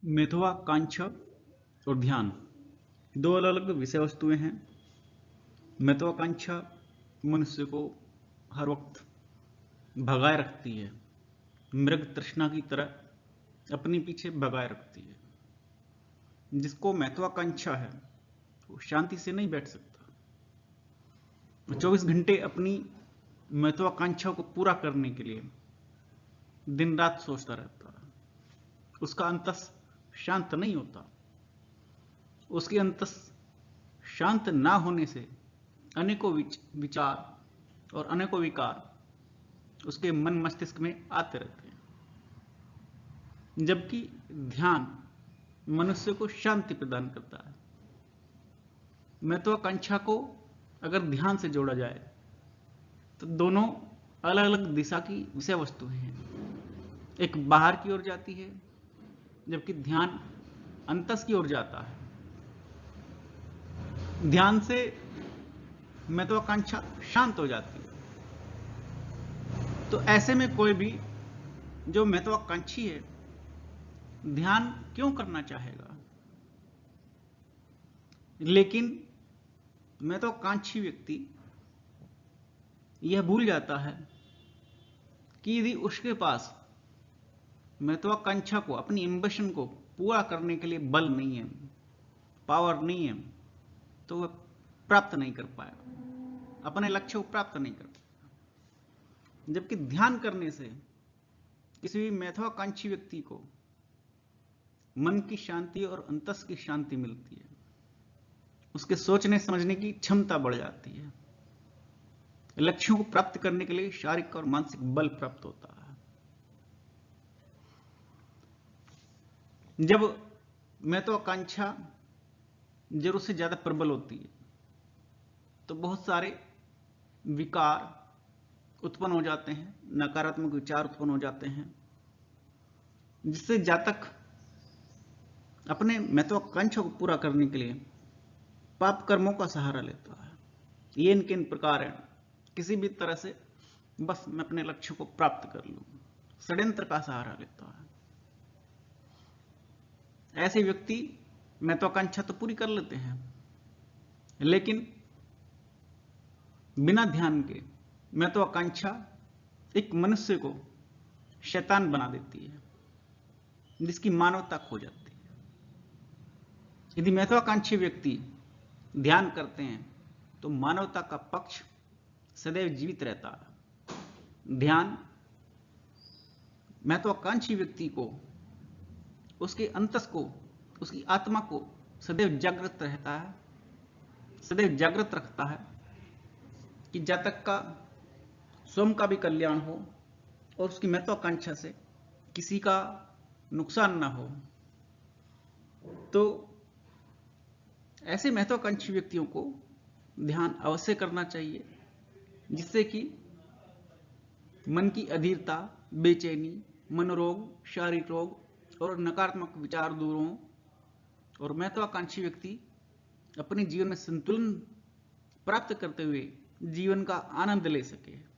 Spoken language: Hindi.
महत्वाकांक्षा और ध्यान दो अलग अलग विषय वस्तुएं हैं। महत्वाकांक्षा मनुष्य को हर वक्त भगाए रखती है, मृग तृष्णा की तरह अपने पीछे भगाए रखती है। जिसको महत्वाकांक्षा है वो शांति से नहीं बैठ सकता। 24 घंटे अपनी महत्वाकांक्षा को पूरा करने के लिए दिन रात सोचता रहता है। उसका अंतस शांत नहीं होता। उसके अंतस शांत ना होने से अनेकों विचार और अनेकों विकार उसके मन मस्तिष्क में आते रहते हैं। जबकि ध्यान मनुष्य को शांति प्रदान करता है। महत्वाकांक्षा को अगर ध्यान से जोड़ा जाए तो दोनों अलग अलग दिशा की विषय वस्तुएं हैं। एक बाहर की ओर जाती है जबकि ध्यान अंतस की ओर जाता है। ध्यान से महत्वाकांक्षा शांत हो जाती है। तो ऐसे में कोई भी जो महत्वाकांक्षी है ध्यान क्यों करना चाहेगा? लेकिन महत्वाकांक्षी व्यक्ति यह भूल जाता है कि यदि उसके पास महत्वाकांक्षा को, अपनी एम्बिशन को पूरा करने के लिए बल नहीं है, पावर नहीं है, तो वह प्राप्त नहीं कर पाएगा, अपने लक्ष्य को प्राप्त नहीं कर पाएगा। जबकि ध्यान करने से किसी भी महत्वाकांक्षी व्यक्ति को मन की शांति और अंतस की शांति मिलती है। उसके सोचने समझने की क्षमता बढ़ जाती है। लक्ष्यों को प्राप्त करने के लिए शारीरिक और मानसिक बल प्राप्त होता है। जब महत्वाकांक्षा जरूरत से ज्यादा प्रबल होती है तो बहुत सारे विकार उत्पन्न हो जाते हैं, नकारात्मक विचार उत्पन्न हो जाते हैं, जिससे जातक अपने महत्वाकांक्षा को पूरा करने के लिए पाप कर्मों का सहारा लेता है। ये इनके इन प्रकार है, किसी भी तरह से बस मैं अपने लक्ष्य को प्राप्त कर लूं, षड्यंत्र का सहारा लेता है। ऐसे व्यक्ति महत्वाकांक्षा तो पूरी कर लेते हैं, लेकिन बिना ध्यान के महत्वाकांक्षा एक मनुष्य को शैतान बना देती है, जिसकी मानवता खो जाती है। यदि महत्वाकांक्षी व्यक्ति ध्यान करते हैं तो मानवता का पक्ष सदैव जीवित रहता है। ध्यान महत्वाकांक्षी व्यक्ति को, उसके अंतस को, उसकी आत्मा को सदैव जागृत रहता है, सदैव जागृत रखता है कि जातक का स्वयं का भी कल्याण हो और उसकी महत्वाकांक्षा से किसी का नुकसान ना हो। तो ऐसे महत्वाकांक्षी व्यक्तियों को ध्यान अवश्य करना चाहिए, जिससे कि मन की अधीरता, बेचैनी, मनोरोग, शारीरिक रोग और नकारात्मक विचार दूर हों और महत्वाकांक्षी व्यक्ति अपने जीवन में संतुलन प्राप्त करते हुए जीवन का आनंद ले सके।